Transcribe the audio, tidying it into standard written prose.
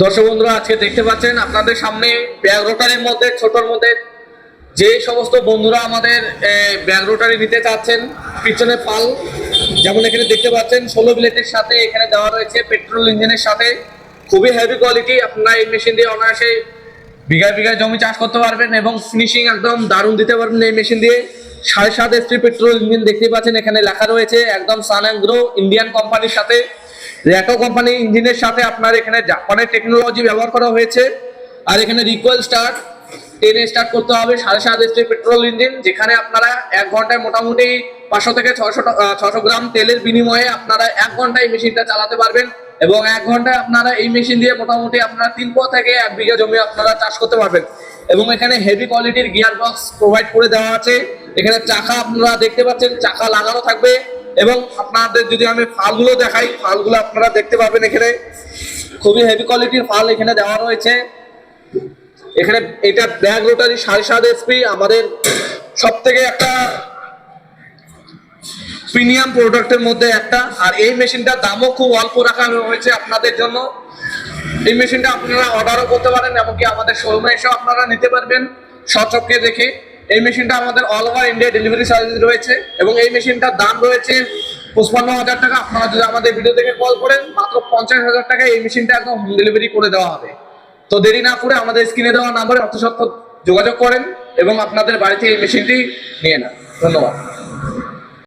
দর্শক বন্ধুরা, আজকে দেখতে পাচ্ছেন আপনাদের সামনে ব্যাগ রোটারির মধ্যে ছোটর মধ্যে যে সমস্ত বন্ধুরা আমাদের ব্যাগ রোটারি নিতে চাচ্ছেন, পিছনে পাল যেমন এখানে দেখতে পাচ্ছেন 16 বিলেটের সাথে এখানে দেওয়া রয়েছে পেট্রোল ইঞ্জিনের সাথে। খুবই হেভি কোয়ালিটি। আপনারা এই মেশিন দিয়ে অনায়াসে বিঘায় বিঘায় জমি চাষ করতে পারবেন এবং ফিনিশিং একদম দারুণ দিতে পারবেন এই মেশিন দিয়ে। 7.5 HP পেট্রোল ইঞ্জিন দেখতে পাচ্ছেন, এখানে লেখা রয়েছে একদম সান অ্যাগ্রো ইন্ডিয়ান কোম্পানির সাথে, র্যাটো কোম্পানি ইঞ্জিনের সাথে আপনার এখানে জাপানের টেকনোলজি ব্যবহার করা হয়েছে। আর এখানে রিকোয়েল স্টার্ট 10 স্টার্ট করতে হবে। 7.5 HP পেট্রোল ইঞ্জিন, যেখানে আপনারা 1 ঘন্টায় মোটামুটি 500 থেকে 600 গ্রাম তেলের বিনিময়ে আপনারা 1 ঘন্টায় এই মেশিনটা চালাতে পারবেন এবং 1 ঘন্টায় আপনারা এই মেশিন দিয়ে মোটামুটি আপনারা 3 থেকে 1 বিঘা জমি আপনারা চাষ করতে পারবেন। এবং এখানে হেভি কোয়ালিটির গিয়ার বক্স প্রোভাইড করে দেওয়া আছে। এখানে চাকা আপনারা দেখতে পাচ্ছেন, চাকা লাগানো থাকবে এবং আপনাদের যদি আমি ফালগুলো দেখাই, ফালগুলো আপনারা দেখতে পাবেন। এখানে খুবই হেভি কোয়ালিটির ফাল এখানে দেওয়া রয়েছে। এখানে এটা ব্যাগ রোটারি 7.5 HP, আমাদের সব থেকে একটা প্রিমিয়াম প্রোডাক্টের মধ্যে একটা। আর এই মেশিনটার দামও খুব অল্প রাখা হয়েছে আপনাদের জন্য। এই মেশিনটা আপনারা অর্ডারও করতে পারেন, এমনকি আমাদের শোরুমে এসেও আপনারা নিতে পারবেন সচক্ষে দেখে। এই মেশিনটা আমাদের all over India delivery service রয়েছে এবং এই মেশিনটার দাম রয়েছে 55,000 টাকা। আপনারা যদি আমাদের ভিডিও থেকে কল করেন, মাত্র 50,000 টাকায় এই মেশিনটা একদম হোম ডেলিভারি করে দেওয়া হবে। তো দেরি না করে আমাদের স্ক্রিনে দেওয়া নাম্বারে অতি সত্ত্বর যোগাযোগ করেন এবং আপনাদের বাড়িতে এই মেশিনটি নিয়ে নেন। ধন্যবাদ।